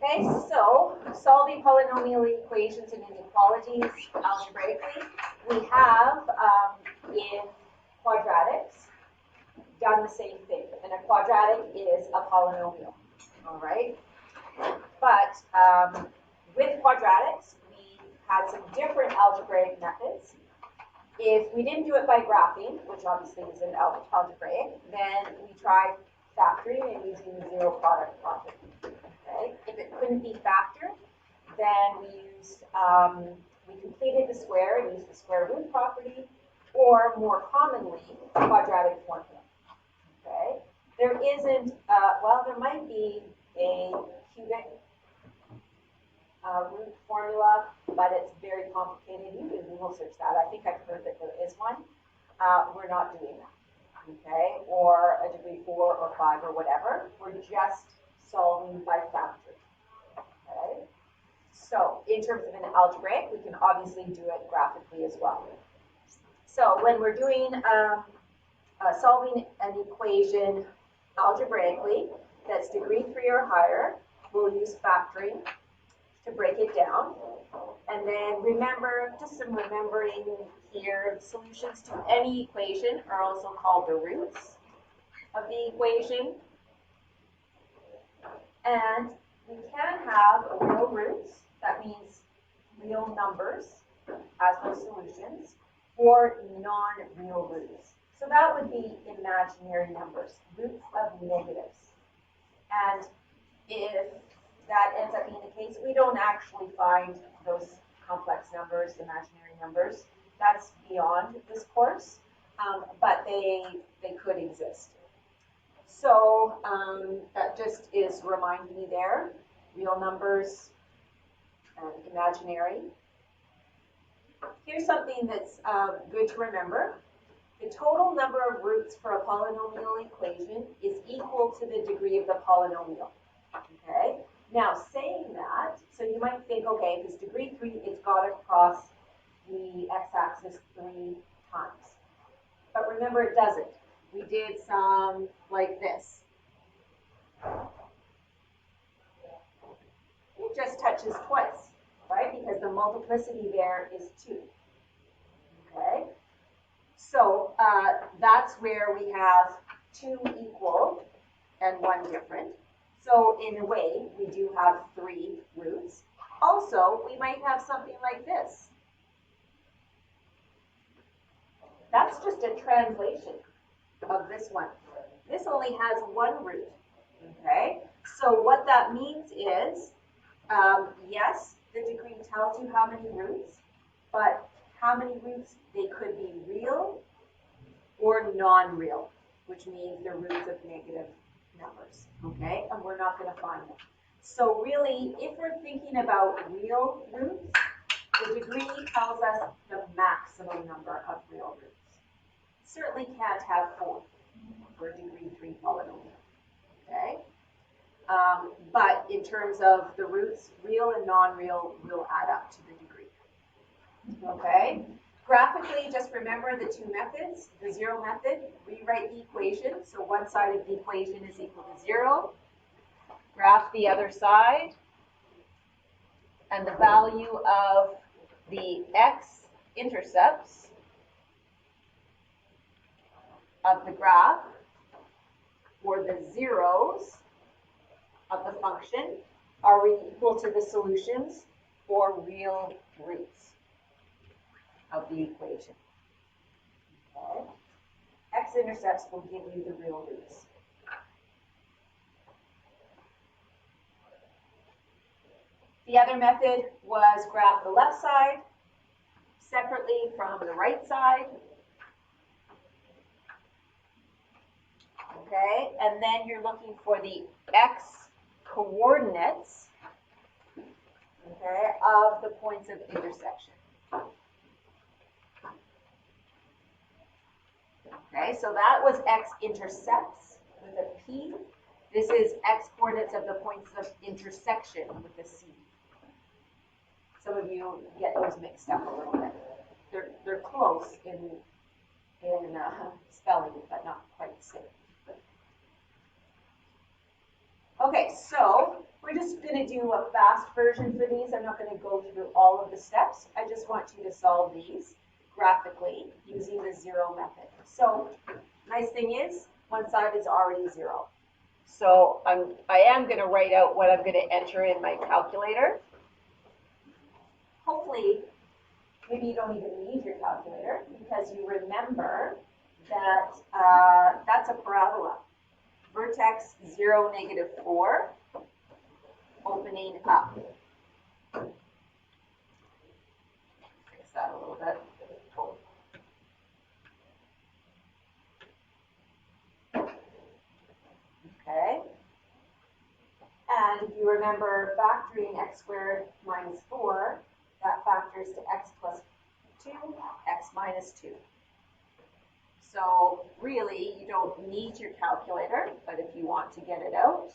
Okay, so solving polynomial equations and inequalities algebraically. We have in quadratics done the same thing, and a quadratic is a polynomial. All right, but with quadratics, we had some different algebraic methods. If we didn't do it by graphing, which obviously is an algebraic, then we tried factoring and using the zero product property. Okay. If it couldn't be factored, then we used we completed the square and used the square root property, or more commonly, quadratic formula. Okay. There isn't well, there might be a cubic root formula, but it's very complicated. You can Google search that. I think I've heard that there is one. We're not doing that, okay? Or a degree 4 or 5 or whatever. We're just solving by factoring, okay? So in terms of an algebraic, we can obviously do it graphically as well. So when we're doing solving an equation algebraically that's degree 3 or higher, we'll use factoring to break it down. And then remember, just some remembering here, solutions to any equation are also called the roots of the equation. And we can have real roots, that means real numbers as those solutions, or non-real roots. So that would be imaginary numbers, roots of negatives. And if that ends up being the case, we don't actually find those complex numbers, imaginary numbers. That's beyond this course, but they could exist. So that just is reminding you there, real numbers and imaginary. Here's something that's good to remember. The total number of roots for a polynomial equation is equal to the degree of the polynomial, okay? Now, saying that, so you might think, okay, if it's degree 3, it's got to cross the x-axis 3 times. But remember, it doesn't. We did some like this. It just touches twice, right? Because the multiplicity there is 2. Okay? So that's where we have 2 equal and 1 different. So in a way, we do have 3 roots. Also, we might have something like this. That's just a translation of this one. This only has 1 root, okay? So what that means is, yes, the degree tells you how many roots, but how many roots, they could be real or non-real, which means they're roots of negative numbers, okay? And we're not going to find them. So really, if we're thinking about real roots, the degree tells us the maximum number of real roots. Certainly can't have 4 for a degree 3 polynomial, okay? But in terms of the roots, real and non-real will add up to the degree, okay? Graphically, just remember the 2 methods. The 0 method, rewrite the equation. So one side of the equation is equal to 0. Graph the other side. And the value of the x-intercepts of the graph, or the zeros of the function, are equal to the solutions for real roots of the equation. Okay. X-intercepts will give you the real roots. The other method was graph the left side separately from the right side. Okay, and then you're looking for the x coordinates, okay, of the points of intersection. Okay, so that was x-intercepts with a P. This is x-coordinates of the points of intersection with a C. Some of you get those mixed up a little bit. They're close in spelling, but not quite the same. Okay, so we're just just going to do a fast version for these. I'm not going to go through all of the steps. I just want you to solve these graphically using the zero method. So nice thing is, one side is already zero. So I am going to write out what I'm going to enter in my calculator. Hopefully, maybe you don't even need your calculator because you remember that that's a parabola. Vertex 0, -4, opening up. Fix that a little bit. Okay. And if you remember factoring x squared minus 4, that factors to x plus 2, x minus 2. So really, you don't need your calculator, but if you want to get it out,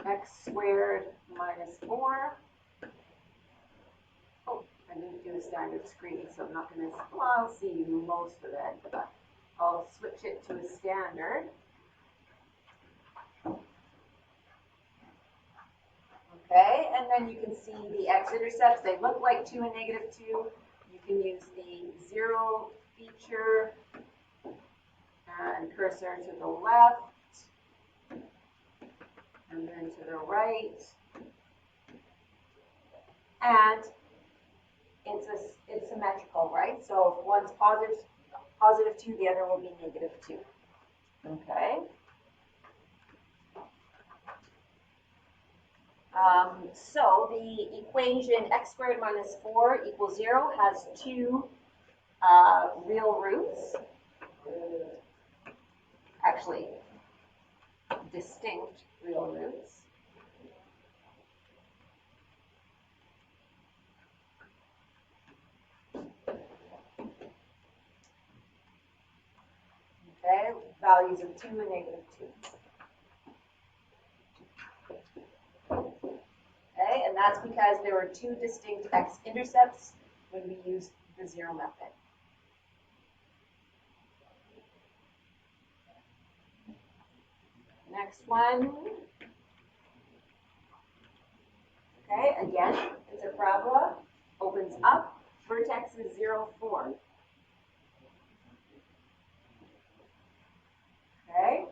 x squared minus 4. Oh, I didn't do a standard screen, so I'm not going to, well, I'll see most of it, but I'll switch it to a standard. Okay, and then you can see the x-intercepts. They look like 2 and -2. You can use the 0 feature and cursor to the left and then to the right. And it's symmetrical, right? So if one's positive 2, the other will be -2. Okay. So the equation x squared minus 4 equals 0 has 2 real roots, actually distinct real roots. Okay, values of 2 and -2. Okay, and that's because there were 2 distinct x-intercepts when we used the zero method. Next one. Okay, again, it's a parabola, opens up, vertex is 0, 4. Okay,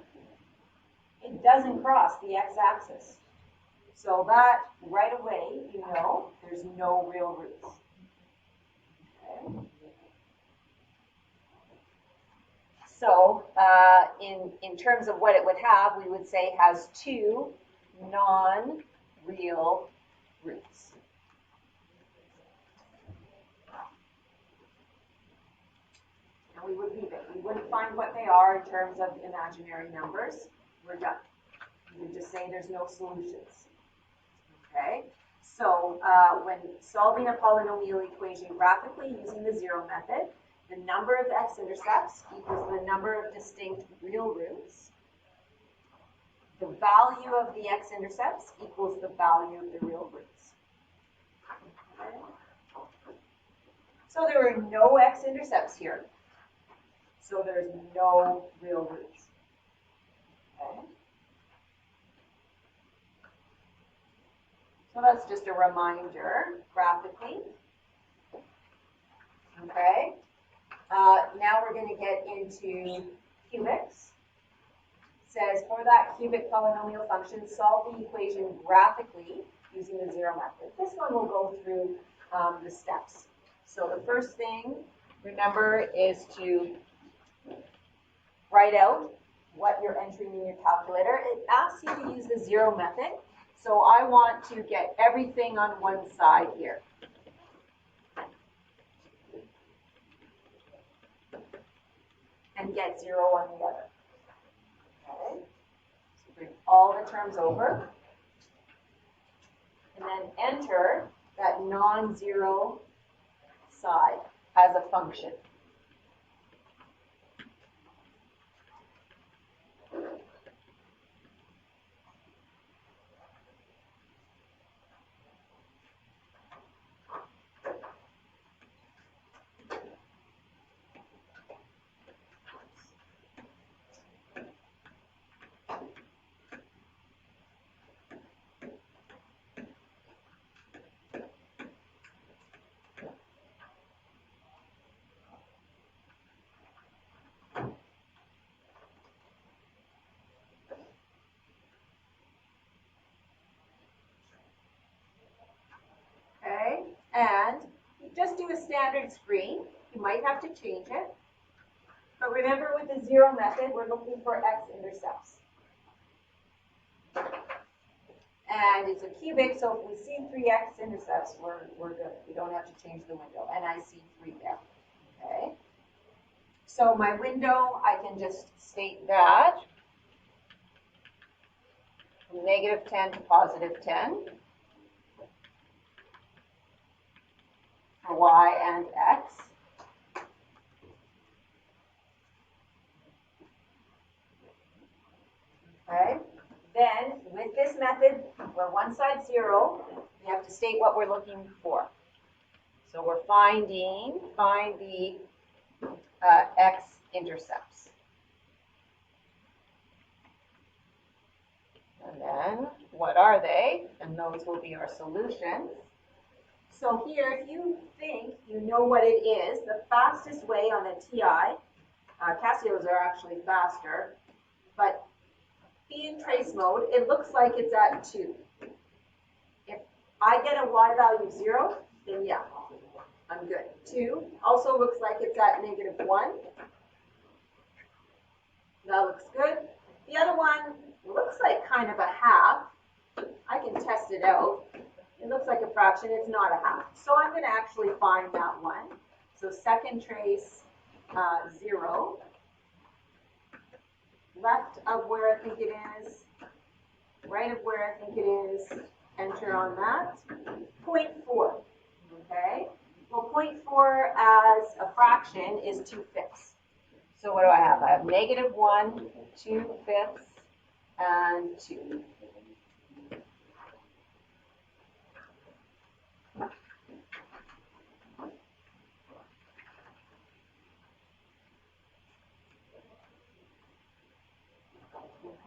it doesn't cross the x-axis. So that, right away, you know, there's no real roots. Okay. So in terms of what it would have, we would say has 2 non-real roots. And we would leave it. We wouldn't find what they are in terms of imaginary numbers. We're done. We would just say there's no solutions. Okay, so when solving a polynomial equation graphically using the zero method, the number of x-intercepts equals the number of distinct real roots. The value of the x-intercepts equals the value of the real roots. Okay. So there are no x-intercepts here. So there's no real roots. Okay. So that's just a reminder graphically. Okay. Now we're going to get into cubics. It says for that cubic polynomial function, solve the equation graphically using the zero method. This one will go through the steps. So the first thing, remember, is to write out what you're entering in your calculator. It asks you to use the zero method. So I want to get everything on one side here. And get 0 on the other. Okay. So bring all the terms over. And then enter that non-zero side as a function. And you just do a standard screen. You might have to change it. But remember, with the zero method, we're looking for x-intercepts. And it's a cubic, so if we see 3 x-intercepts, we're good. We don't have to change the window. And I see 3 there. Okay? So my window, I can just state that from -10 to +10 for y and x. Okay? Then, with this method, where one side's 0, we have to state what we're looking for. So we're find the x-intercepts. And then, what are they? And those will be our solutions. So here, if you think you know what it is, the fastest way on a TI, Casios are actually faster, but in trace mode, it looks like it's at 2. If I get a y value of 0, then yeah, I'm good. 2 also looks like it's at -1. That looks good. The other one looks like kind of a half. I can test it out. It looks like a fraction. It's not a half. So I'm going to actually find that one. So second trace, 0. Left of where I think it is, right of where I think it is, enter on that. 0.4, okay? Well, 0.4 as a fraction is 2/5. So what do I have? I have -1, 2/5, and 2.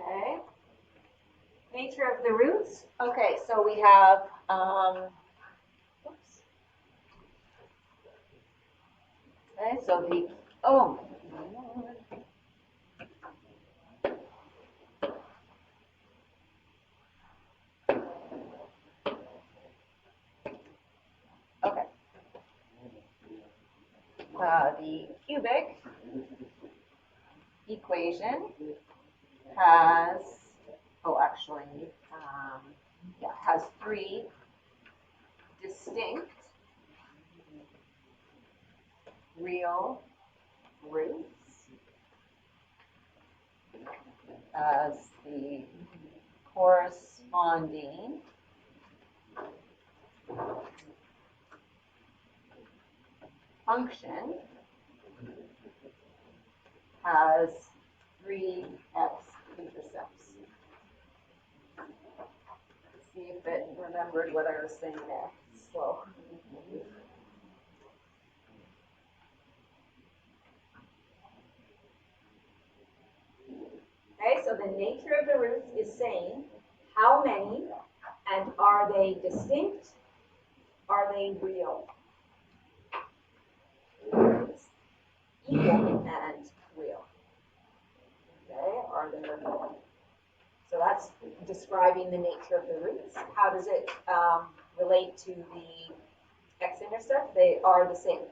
Okay. Nature of the roots. Okay, so we have, oops. Okay, so the, oh, okay. The cubic equation has, oh, actually, yeah, has 3 distinct real roots as the corresponding function has 3 x-intercepts. See if it remembered what I was saying there. Slow. Okay, so the nature of the roots is saying how many, and are they distinct? Are they real? Roots, equal and real. Okay, are they real? So that's describing the nature of the roots. How does it relate to the x-intercept? They are the same.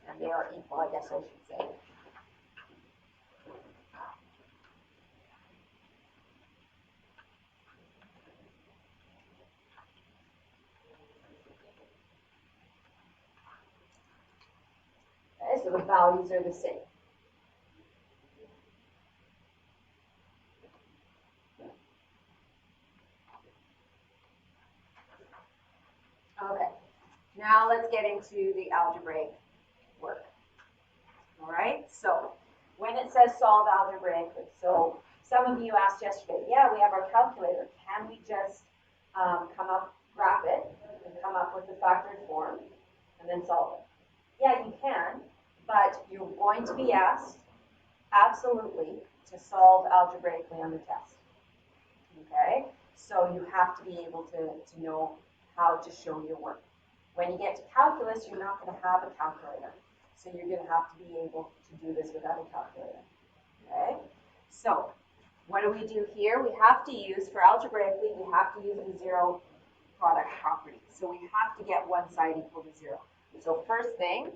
And they are equal, I guess I should say. Okay, so the values are the same. Okay, now let's get into the algebraic work. All right, so when it says solve algebraically, so some of you asked yesterday, yeah, we have our calculator. Can we just graph it, and come up with the factored form, and then solve it? Yeah, you can, but you're going to be asked, absolutely, to solve algebraically on the test. Okay, so you have to be able to know how to show your work. When you get to calculus, you're not going to have a calculator. So you're going to have to be able to do this without a calculator. Okay? So what do? Here we have to use, for algebraically, we have to use the zero product properties. So we have to get one side equal to 0. So first thing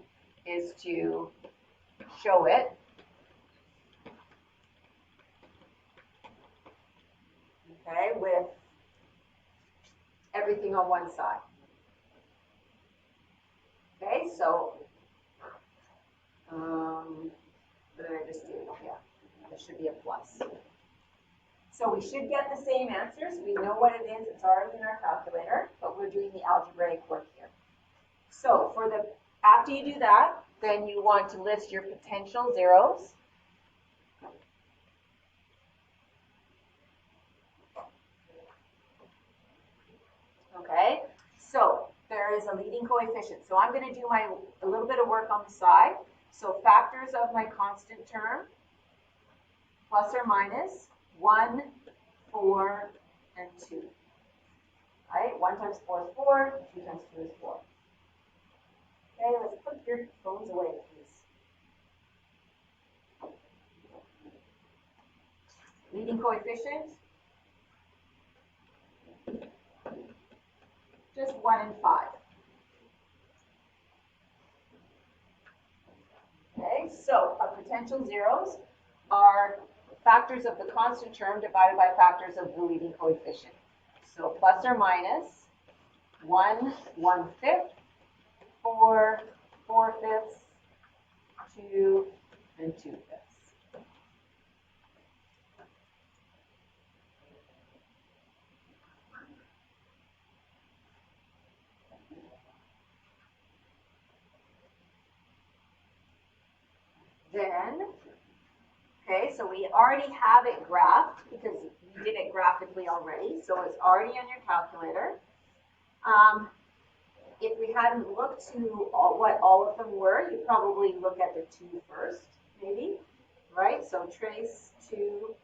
is to show it. Okay, with everything on one side. Okay, so what did I just do? Yeah, there should be a plus. So we should get the same answers. We know what it is. It's already in our calculator, but we're doing the algebraic work here. So for the after you do that, then you want to list your potential zeros. Okay, so there is a leading coefficient. So I'm going to do a little bit of work on the side. So factors of my constant term, plus or minus 1, 4, and 2. Right? 1 times 4 is 4, 2 times 2 is 4. Okay, let's put your phones away, please. Leading coefficient, just 1 and 5. Okay, so our potential zeros are factors of the constant term divided by factors of the leading coefficient. So plus or minus 1, 1/5, 4, 4/5, 2, and 2/5. Then, okay, so we already have it graphed because we did it graphically already, so it's already on your calculator. If we hadn't looked to what all of them were, you'd probably look at the 2 first, maybe, right? So trace 2,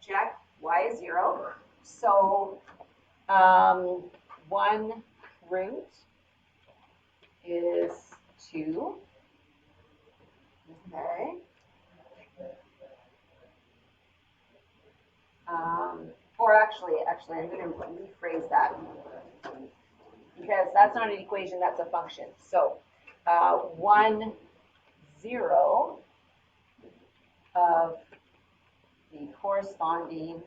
check, y is 0. So 1 root is 2. Okay. Or actually, I'm going to rephrase that because that's not an equation, that's a function. So 1, 0 of the corresponding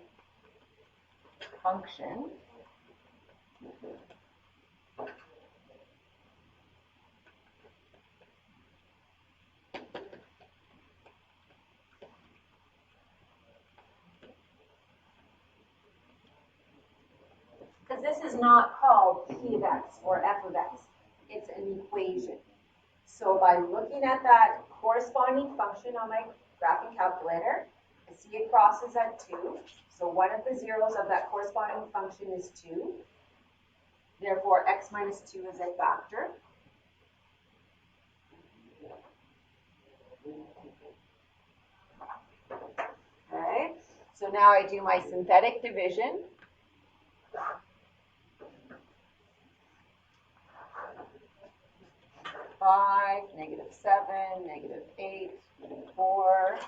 function because this is not called p of x or f of x. It's an equation. So by looking at that corresponding function on my graphing calculator, I see it crosses at 2. So one of the zeros of that corresponding function is 2. Therefore, x minus 2 is a factor. Okay, so now I do my synthetic division. -5, -7, -8, -4,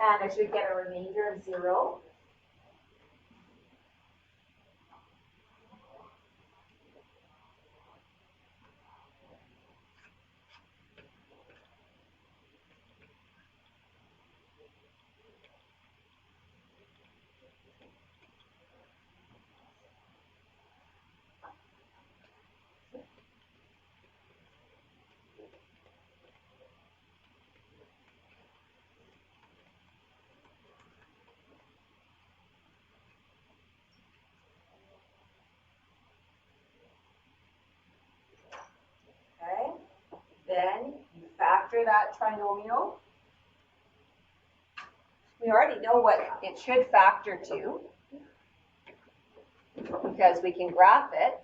and I should get a remainder of 0. Okay, then you factor that trinomial. We already know what it should factor to because we can graph it.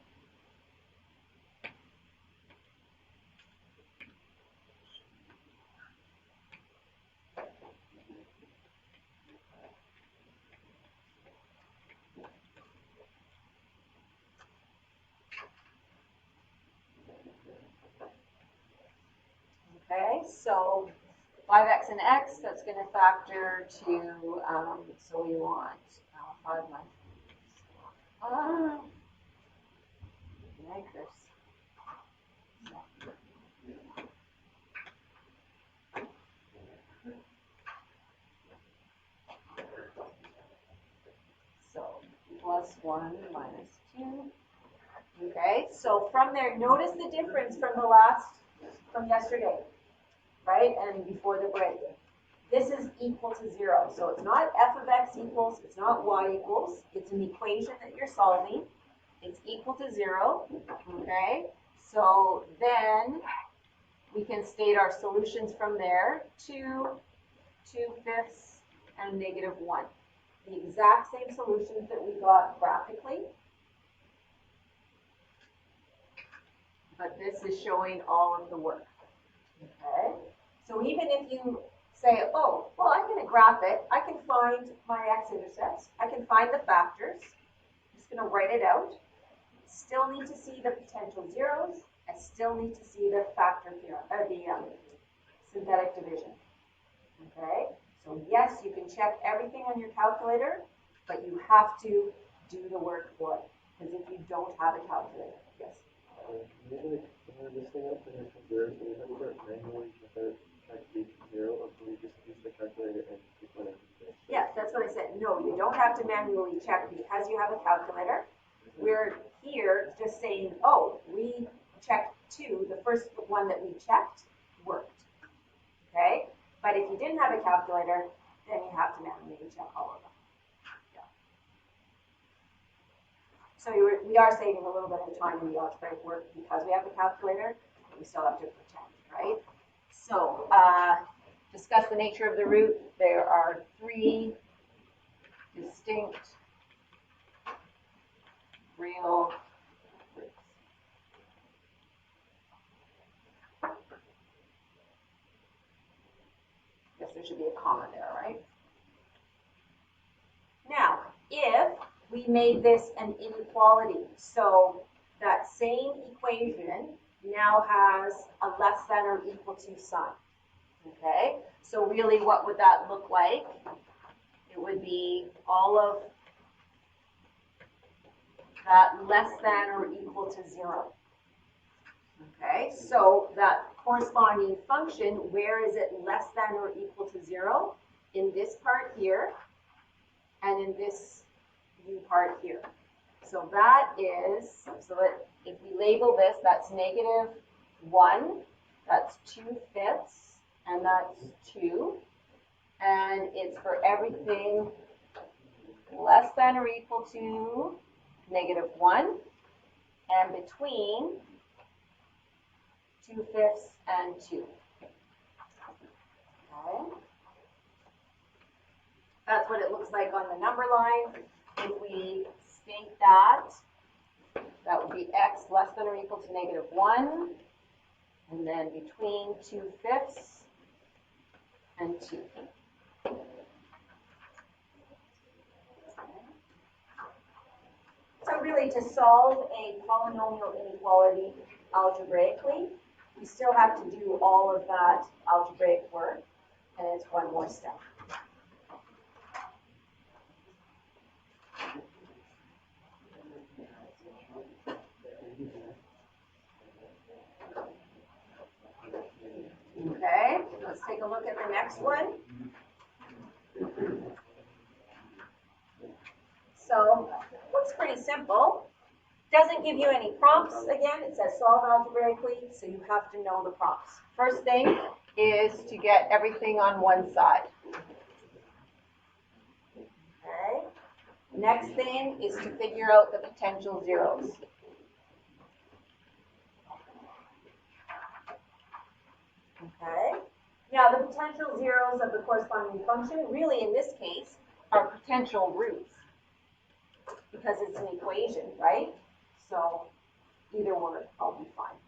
Okay, so 5x and x, that's going to factor to, so we want 5 minus. Like this. So plus 1 minus 2. Okay, so from there, notice the difference from yesterday, right? And before the break. This is equal to 0. So it's not f of x equals, it's not y equals. It's an equation that you're solving. It's equal to 0, okay? So then we can state our solutions from there. 2, 2/5, and -1. The exact same solutions that we got graphically. But this is showing all of the work, okay? So even if you say, oh, well, I'm going to graph it. I can find my x-intercepts. I can find the factors. I'm just going to write it out. Still need to see the potential zeros. I still need to see the factor theorem, or the synthetic division. Okay? So yes, you can check everything on your calculator, but you have to do the work for it. Because if you don't have a calculator, yes? Can you this thing up and compare it? So we have to start manually check each zero, or can we just use the calculator and keep on it? Yes, that's what I said. No, you don't have to manually check because you have a calculator. We're here just saying, oh, we checked 2. The first one that we checked worked. Okay? But if you didn't have a calculator, then you have to manually check all of them. So we are saving a little bit of time in the algebraic work because we have a calculator, but we still have to pretend, right? So, discuss the nature of the root. There are 3 distinct real roots. Guess there should be a comma there, right? Now, if we made this an inequality, so that same equation now has a less than or equal to sign. Okay, so really what would that look like? It would be all of that less than or equal to 0. Okay, so that corresponding function, where is it less than or equal to 0? In this part here, and in this u part here. So that is, so that if we label this, that's -1, that's 2/5, and that's 2. And it's for everything less than or equal to -1 and between 2/5 and 2. Okay. That's what it looks like on the number line. If we state that, that would be x less than or equal to -1, and then between 2/5 and 2. So really, to solve a polynomial inequality algebraically, we still have to do all of that algebraic work, and it's one more step. Okay, let's take a look at the next one. So, looks pretty simple. Doesn't give you any prompts. Again, it says solve algebraically, so you have to know the prompts. First thing is to get everything on one side. Okay. Next thing is to figure out the potential zeros. Okay. Now, the potential zeros of the corresponding function, really in this case, are potential roots because it's an equation, right? So either word, I'll be fine.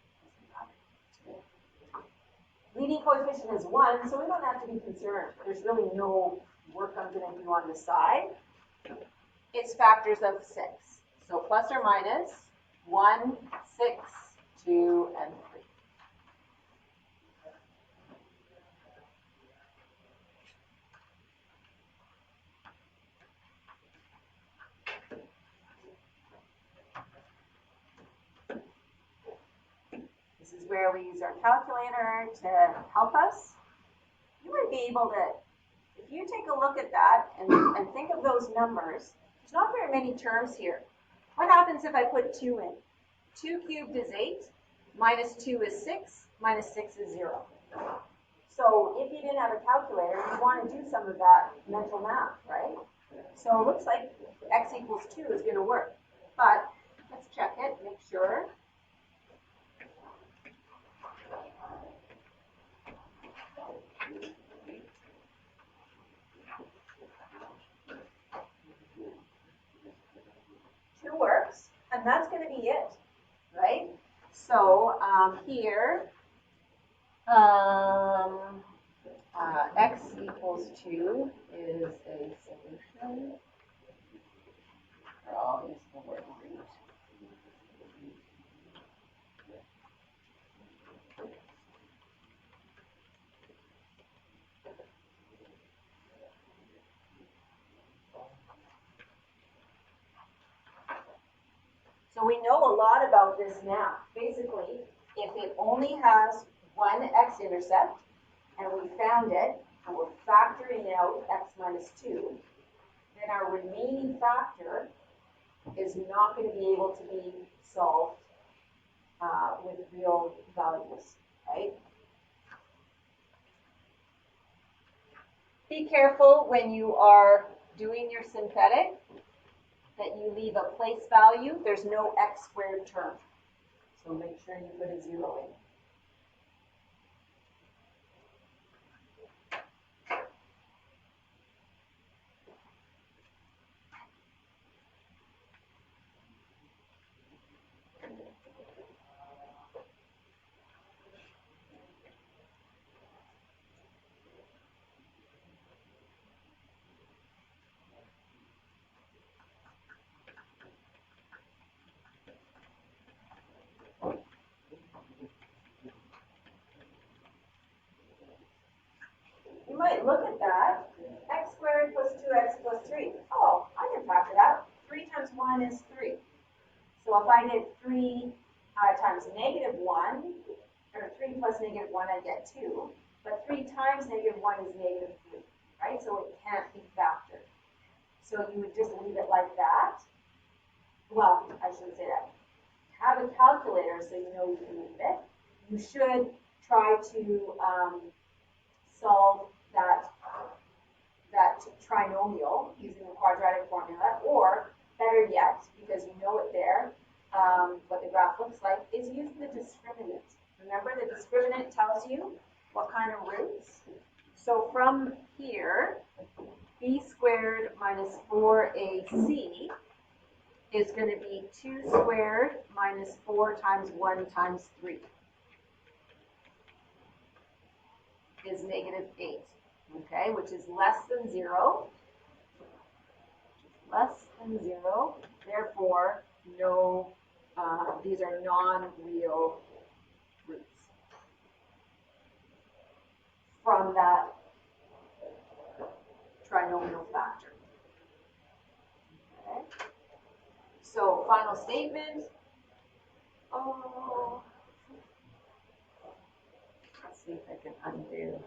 Leading coefficient is 1, so we don't have to be concerned. There's really no work I'm going to do on the side. It's factors of 6. So plus or minus 1, 6, 2, and 3. This is where we use our calculator to help us. You might be able to, if you take a look at that and think of those numbers, there's not very many terms here. What happens if I put 2 in? 2 cubed is 8, minus 2 is 6, minus 6 is 0. So if you didn't have a calculator, you want to do some of that mental math, right? So it looks like x equals 2 is going to work. But let's check it, make sure. Works, and that's going to be it, right? So here, x equals 2 is a solution. Or I'll use the word root. So we know a lot about this now. Basically, if it only has one x-intercept, and we found it, and we're factoring out x minus 2, then our remaining factor is not going to be able to be solved with real values, right? Be careful when you are doing your synthetic that you leave a place value. There's no x squared term. So make sure you put a 0 in. You might look at that, x squared plus 2x plus 3. Oh, I can factor that. 3 times 1 is 3. So if I did 3 times negative 1, or 3 plus negative 1, I get 2. But 3 times negative 1 is negative 3, right? So it can't be factored. So you would just leave it like that. Well, I shouldn't say that. Have a calculator so you know you can leave it. You should try to solve that trinomial using the quadratic formula, or better yet, because you know it there, what the graph looks like, is use the discriminant. Remember, the discriminant tells you what kind of roots. So from here, b squared minus 4ac is going to be 2 squared minus 4 times 1 times 3 is negative 8. Okay, which is less than 0. Less than 0. Therefore, no, these are non-real roots from that trinomial factor. Okay. So, final statement. Oh, let's see if I can undo.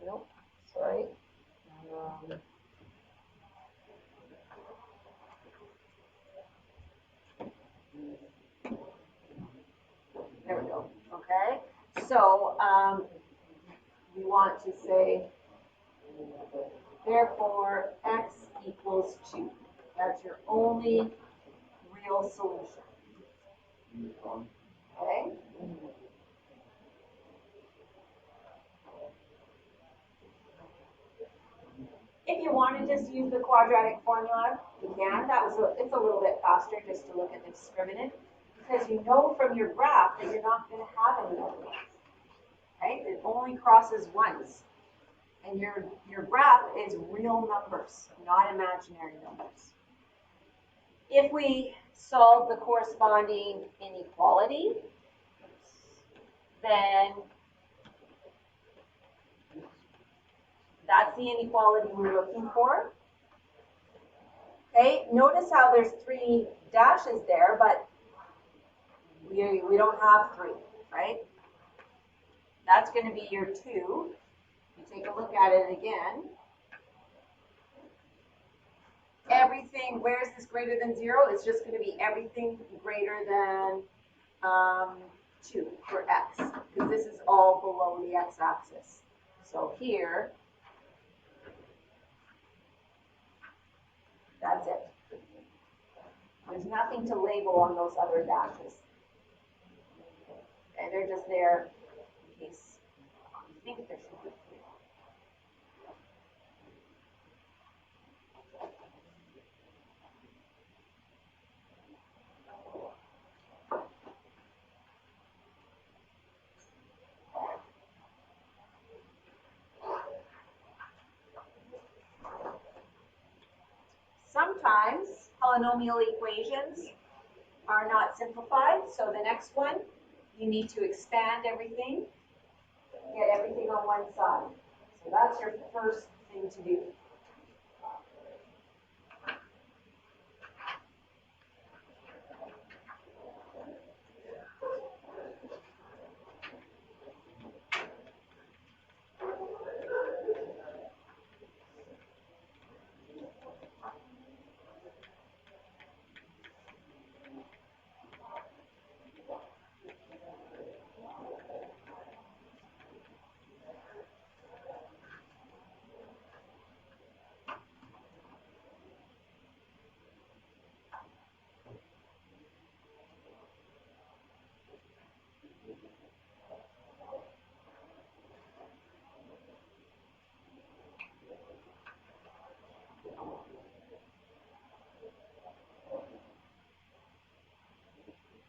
Nope, sorry. There we go. Okay. So we want to say, therefore, x equals 2. That's your only real solution. Okay. If you want to just use the quadratic formula, you can. It's a little bit faster just to look at the discriminant, because you know from your graph that you're not going to have any other ones. Right? It only crosses once. And your graph is real numbers, not imaginary numbers. If we solve the corresponding inequality, then that's the inequality we're looking for. Okay, notice how there's 3 dashes there, but We don't have 3, right? That's going to be your 2. You take a look at it again. Everything, where is this greater than 0? It's just going to be everything greater than 2 for x, because this is all below the x-axis. So here, that's it. There's nothing to label on those other dashes. And they're just there in case you think there should be 3. Sometimes polynomial equations are not simplified, so the next one, you need to expand everything, get everything on one side. So that's your first thing to do.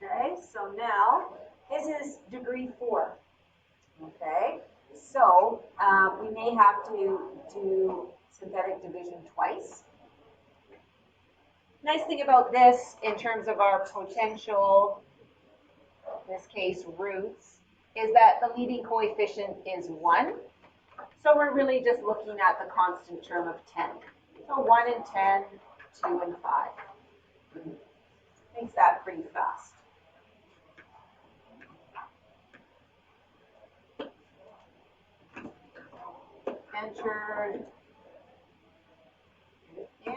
Okay, so now this is degree 4. Okay, so we may have to do synthetic division twice. Nice thing about this in terms of our potential, in this case roots, is that the leading coefficient is 1. So we're really just looking at the constant term of 10. So 1 and 10, 2 and 5. Makes that pretty fast. Enter in.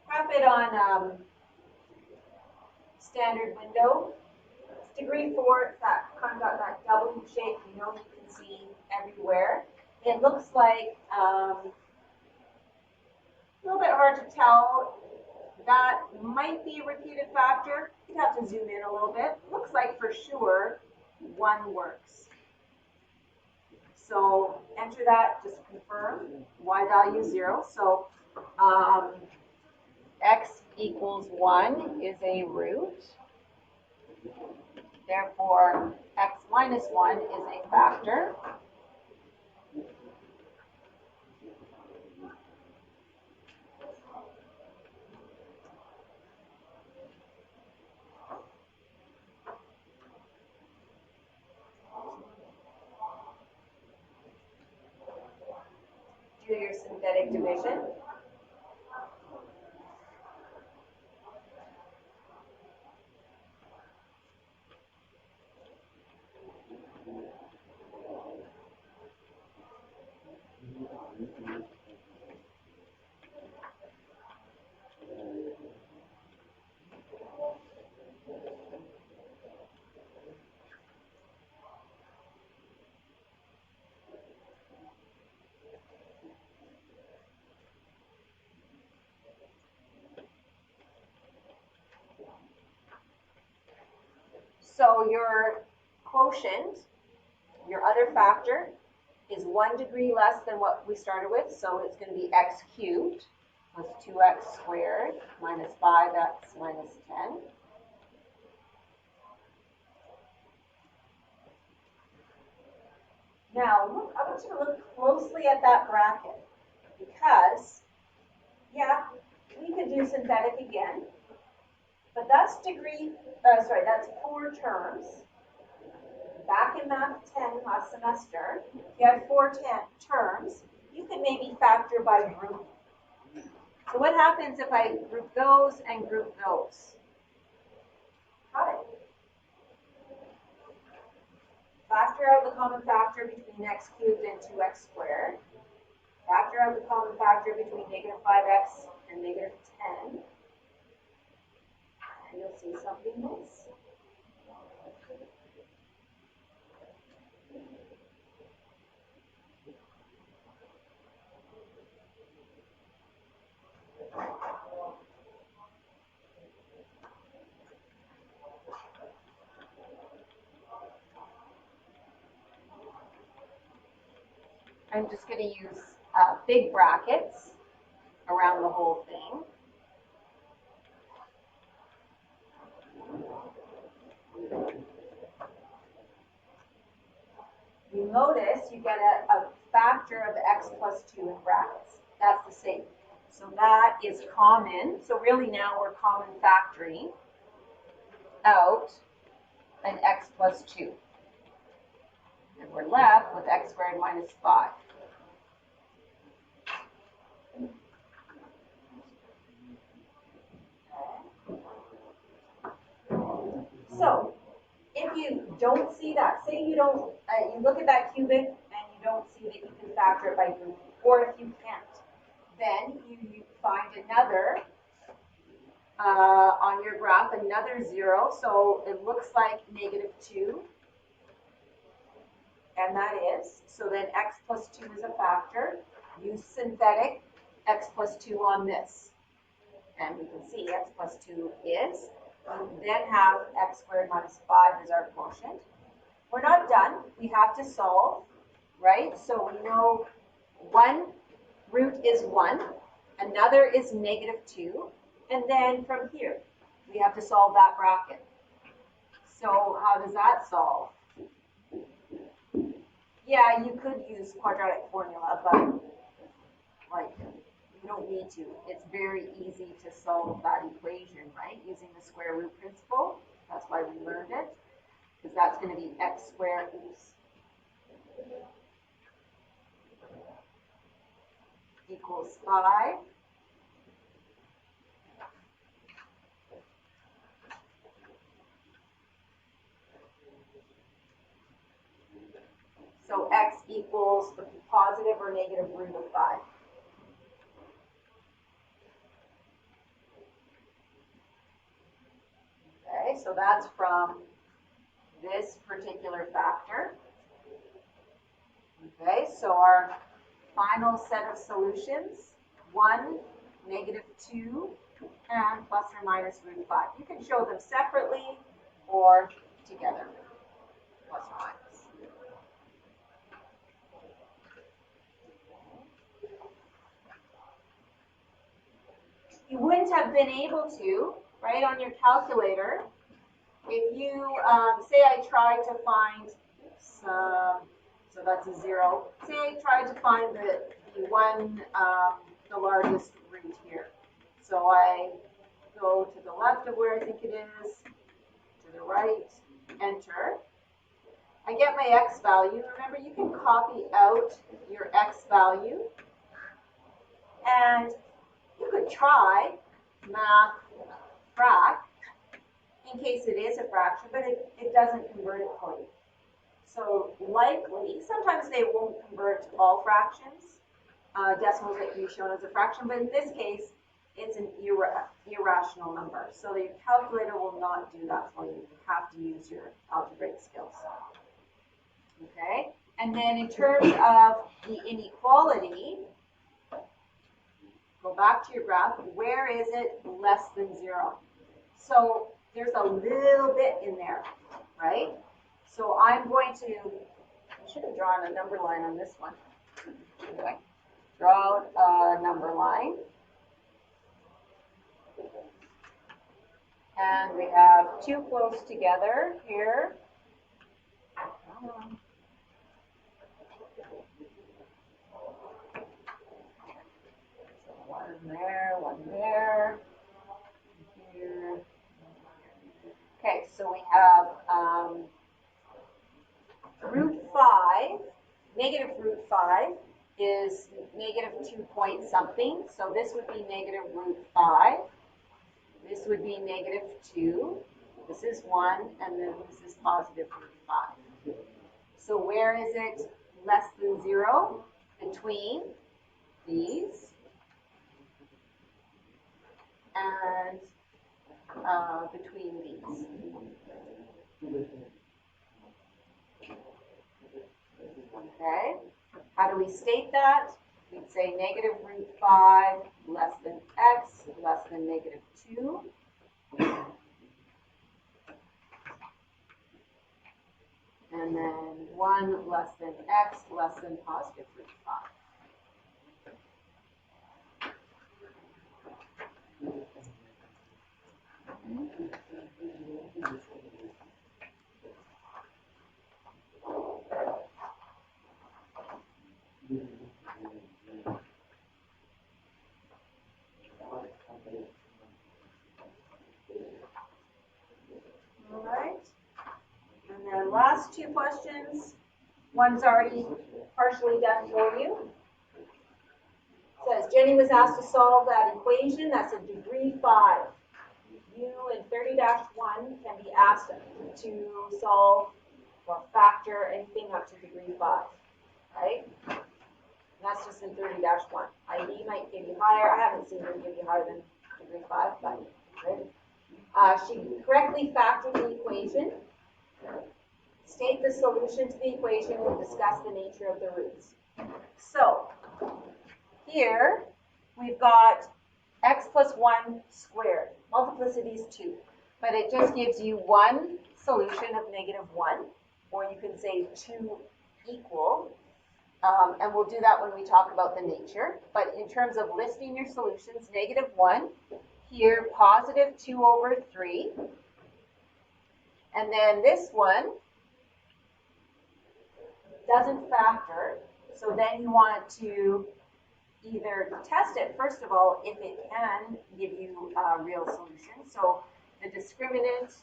Wrap it on standard window. It's degree 4, it's that kind of got that W shape, you know, you can see everywhere. It looks like a little bit hard to tell. That might be a repeated factor. You'd have to zoom in a little bit. Looks like for sure 1 works. So enter that, just confirm. Y value 0. So x equals 1 is a root. Therefore, x minus 1 is a factor. Do your synthetic division. So your quotient, your other factor, is 1 degree less than what we started with. So it's going to be x cubed plus 2x squared minus 5x minus 10. Now, look, I want you to look closely at that bracket because, yeah, we could do synthetic again. But that's that's 4 terms. Back in Math 10 last semester, you had 4 terms. You could maybe factor by group. So what happens if I group those and group those? Got it. Factor out the common factor between x cubed and 2x squared. Factor out the common factor between negative 5x and negative 10. And you'll see something nice. I'm just going to use big brackets around the whole thing. You notice you get a factor of x plus 2 in brackets. That's the same. So that is common. So really now we're common factoring out an x plus 2. And we're left with x squared minus 5. So, if you don't see that, say you don't, you look at that cubic and you don't see that you can factor it by group, or if you can't, then you find another, on your graph, another 0, so it looks like negative 2, and that is, so then x plus 2 is a factor. Use synthetic x plus 2 on this, and we can see x plus 2 is. We then have x squared minus 5 as our quotient. We're not done. We have to solve, right? So we know one root is 1, another is negative 2, and then from here, we have to solve that bracket. So how does that solve? Yeah, you could use quadratic formula, but like, you don't need to. It's very easy to solve that equation, right? Using the square root principle. That's why we learned it. Because that's going to be x squared equals 5. So x equals the positive or negative root of 5. Okay, so that's from this particular factor. Okay, so our final set of solutions, 1, negative 2, and plus or minus root 5. You can show them separately or together, plus or minus. You wouldn't have been able to, right, on your calculator, if you, say I tried to find some, so that's a 0. Say I tried to find the one, the largest root here. So I go to the left of where I think it is, to the right, enter. I get my x value. Remember, you can copy out your x value, and you could try math frac in case it is a fraction, but it doesn't convert it for you. So likely, sometimes they won't convert all fractions. Decimals that can be shown as a fraction, but in this case, it's an irrational number. So the calculator will not do that for you. You have to use your algebraic skills. Okay, and then in terms of the inequality, go back to your graph. Where is it less than 0? So there's a little bit in there, right? So I'm going to, I should have drawn a number line on this one. Anyway, draw a number line. And we have 2 close together here. One there, here, So we have root 5, negative root 5 is negative 2 point something. So this would be negative root 5. This would be negative 2. This is 1, and then this is positive root 5. So where is it less than 0? Between these and between these. Okay, how do we state that? We'd say negative root 5 less than x less than negative 2. And then 1 less than x less than positive root 5. All right. And then last two questions. One's already partially done for you. It says Jenny was asked to solve that equation. That's a degree 5. You in 30-1 can be asked to solve or factor anything up to degree 5. Right? And that's just in 30-1. IB might give you higher. I haven't seen her give you higher than degree 5, but right? She correctly factored the equation. State the solution to the equation and discuss the nature of the roots. So here we've got x plus 1 squared. Multiplicity is 2, but it just gives you one solution of negative 1, or you can say 2 equal. And we'll do that when we talk about the nature. But in terms of listing your solutions, negative 1, here positive 2 over 3. And then this one doesn't factor, so then you want to either test it, first of all, if it can give you a real solution. So the discriminant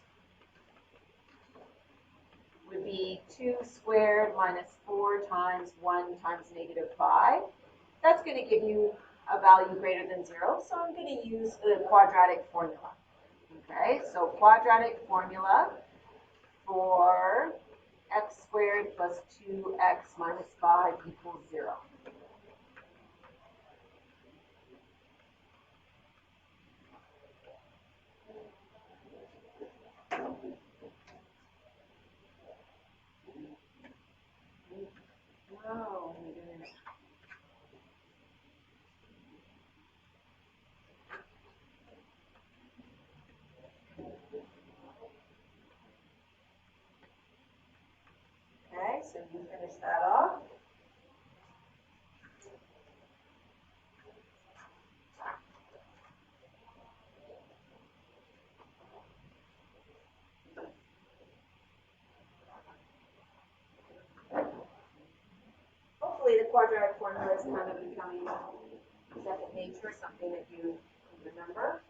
would be 2 squared minus 4 times 1 times negative 5. That's going to give you a value greater than 0, so I'm going to use the quadratic formula. Okay, so quadratic formula for x squared plus 2x minus 5 equals 0. Oh, my goodness. Okay, so you finish that off. Hopefully the quadratic formula is kind of becoming second nature, something that you remember.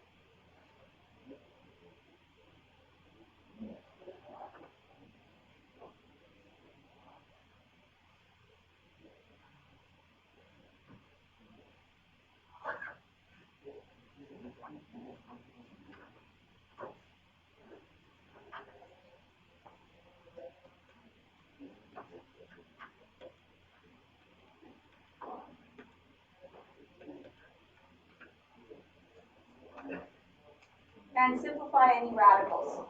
And simplify any radicals.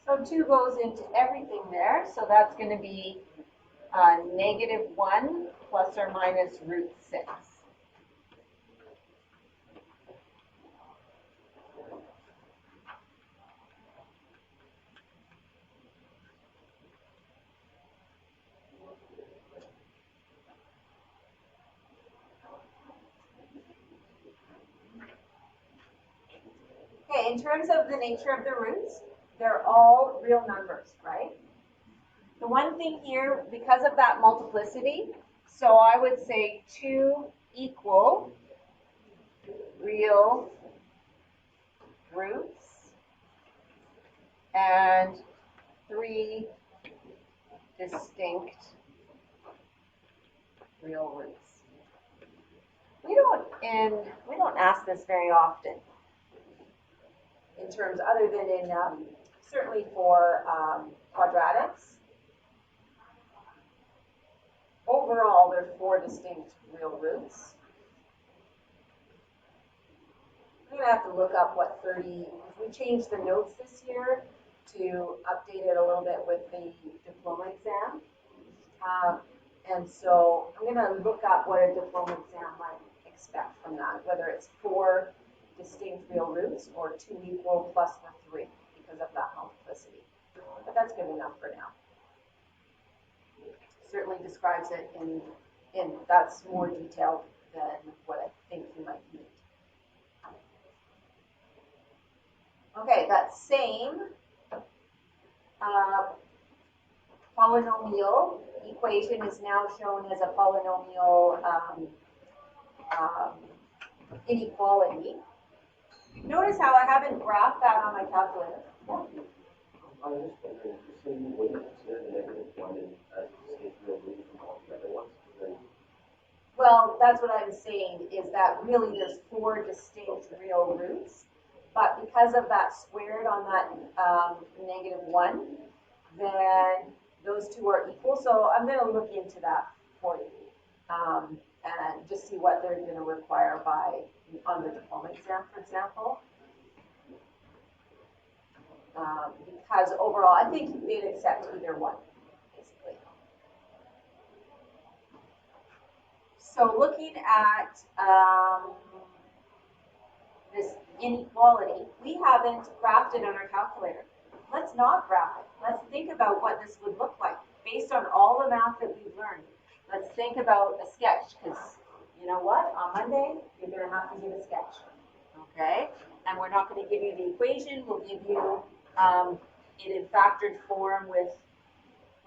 So 2 goes into everything there, so that's going to be -1 plus or minus root 6. Okay, in terms of the nature of the roots, they're all real numbers, right? The one thing here, because of that multiplicity, so I would say 2 equal real roots and 3 distinct real roots. We don't ask this very often in terms other than in certainly for quadratics. Overall, there are 4 distinct real roots. I'm going to have to look up what 30, we changed the notes this year to update it a little bit with the diploma exam. And so I'm going to look up what a diploma exam might expect from that, whether it's 4 distinct real roots or 2 equal plus the 3 because of that multiplicity. But that's good enough for now. Certainly describes it in that's more detailed than what I think you might need. Okay, that same polynomial equation is now shown as a polynomial inequality. Notice how I haven't graphed that on my calculator. Yeah. I was just wondering, so you wouldn't consider the -1 as distinct real root from all the other ones? Well, that's what I'm saying, is that really there's 4 distinct real roots, but because of that squared on that -1, then those 2 are equal. So I'm going to look into that for you and just see what they're going to require on the diploma exam, for example. Because overall, I think they'd accept either one, basically. So looking at this inequality, we haven't graphed it on our calculator. Let's not graph it. Let's think about what this would look like based on all the math that we've learned. Let's think about a sketch, because you know what? On Monday, you're going to have to give a sketch. Okay? And we're not going to give you the equation. We'll give you it in factored form or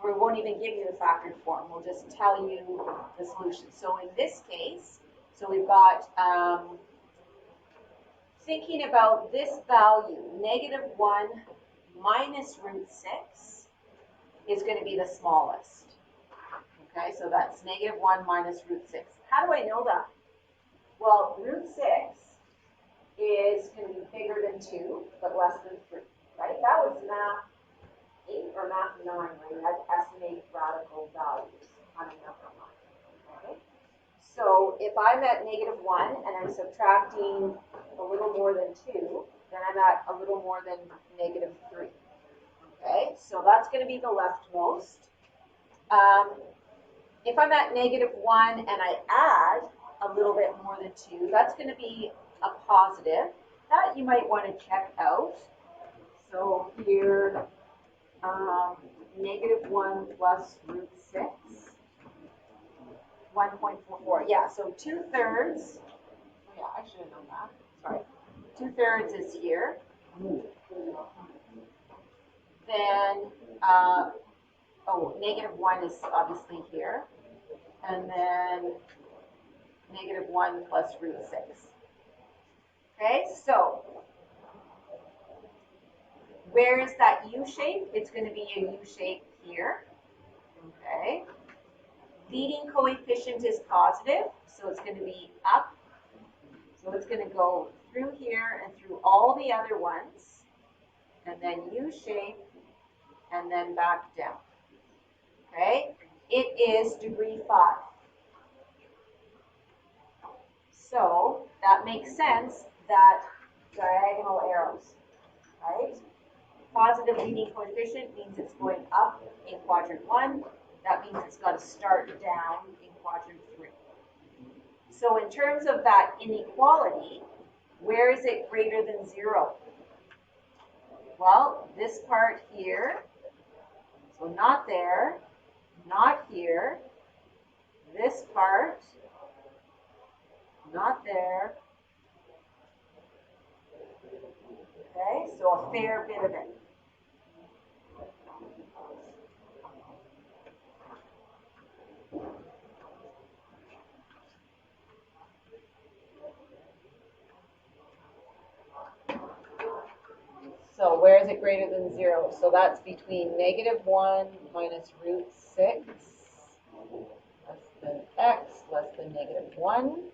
we won't even give you the factored form. We'll just tell you the solution. So in this case, so we've got, thinking about this value, -1 minus root 6 is going to be the smallest. Okay, so that's -1 minus root 6. How do I know that? Well, root 6 is going to be bigger than 2, but less than 3, right? That was math 8 or math 9, where you had to estimate radical values on a number line. Okay? So if I'm at -1 and I'm subtracting a little more than 2, then I'm at a little more than -3. Okay, so that's going to be the leftmost. If I'm at -1 and I add a little bit more than 2, that's going to be a positive. That you might want to check out. So here, -1 plus root 6, 1.44. Yeah, so 2/3. Oh yeah, I should have known that. Sorry. 2/3 is here. Then, -1 is obviously here. And then -1 plus root 6. Okay, so where is that U shape? It's going to be a U shape here. Okay. Leading coefficient is positive, so it's going to be up. So it's going to go through here and through all the other ones, and then U shape, and then back down. Okay? It is degree 5. So that makes sense that diagonal arrows, right? positive leading coefficient means it's going up in quadrant 1. That means it's got to start down in quadrant 3. So in terms of that inequality, where is it greater than 0? Well, this part here, so not there, not here, this part, not there. Okay, so a fair bit of it. So where is it greater than 0? So that's between -1 minus root 6 less than x less than -1.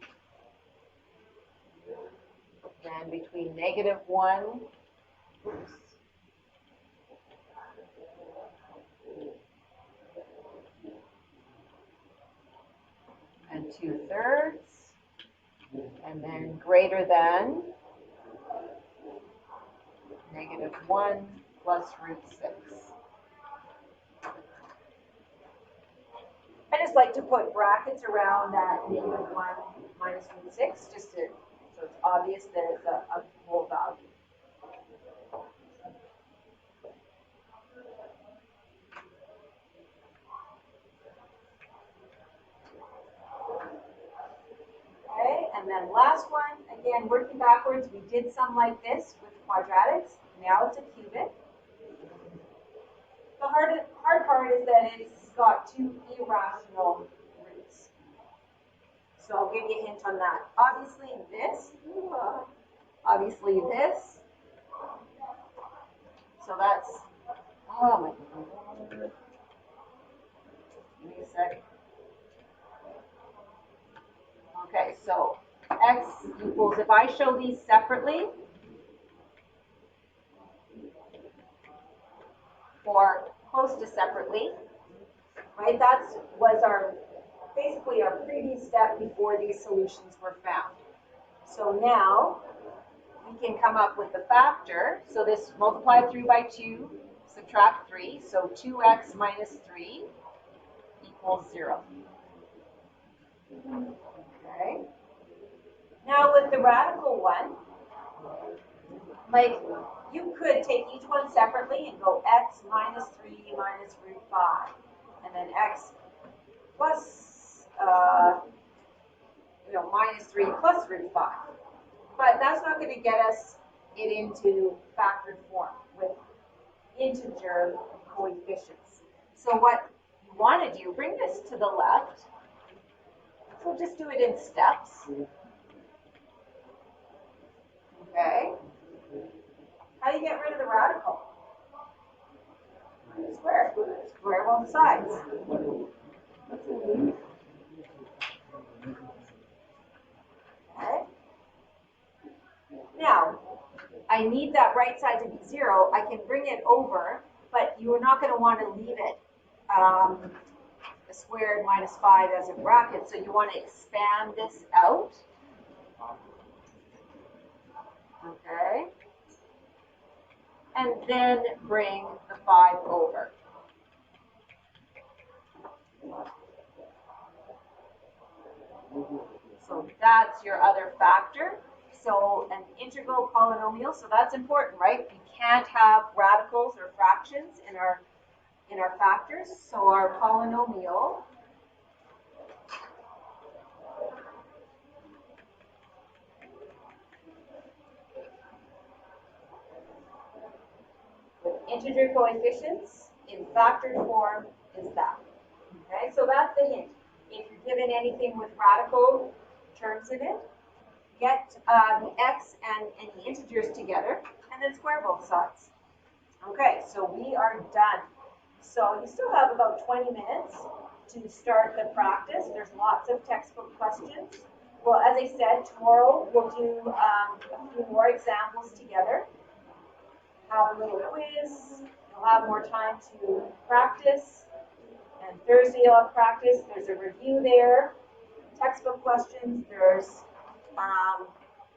Then between -1 and 2/3, and then greater than -1 plus root 6. I just like to put brackets around that -1 minus root 6, just to, so it's obvious that it's a whole value. Okay, and then last one, again, working backwards, we did some like this with quadratics. Now it's a cubic. The hard part is that it's got 2 irrational roots. So I'll give you a hint on that. Obviously this. So that's, oh my God. Give me a sec. Okay, so x equals, if I show these separately, or close to separately, right? That was basically our previous step before these solutions were found. So now we can come up with the factor. So this multiply through by 2, subtract 3. So 2x minus 3 equals 0. Okay. Now with the radical one, like you could take each one separately and go x minus 3 minus root 5, and then x plus, minus 3 plus root 5. But that's not going to get us it into factored form with integer coefficients. So what you want to do, bring this to the left. So just do it in steps. Okay. How do you get rid of the radical? Square. Square both sides. Okay. Now, I need that right side to be 0. I can bring it over, but you're not going to want to leave it a squared minus 5 as a bracket, so you want to expand this out. Okay. And then bring the 5 over. So that's your other factor. So an integral polynomial, so that's important, right? We can't have radicals or fractions in our factors. So our polynomial with integer coefficients in factored form is that. Okay, so that's the hint. If you're given anything with radical terms in it, get the x and any integers together, and then square both sides. Okay, so we are done. So you still have about 20 minutes to start the practice. There's lots of textbook questions. Well, as I said, tomorrow we'll do a few more examples together. Have a little quiz. You'll have more time to practice. And Thursday you'll have practice. There's a review there. Textbook questions. There's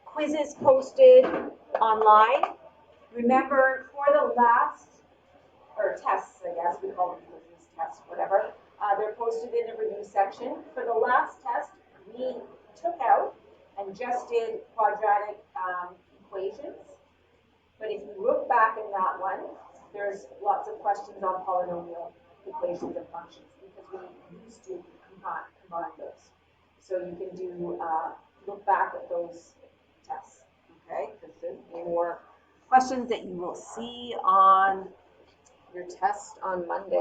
quizzes posted online. Remember, for the last, or tests, I guess, we call them quizzes, tests, whatever, they're posted in the review section. For the last test, we took out and just did quadratic equations. But if you look back in that one, there's lots of questions on polynomial equations and functions because we used to combine those. So you can do, look back at those tests, okay? Because there's more questions that you will see on your test on Monday.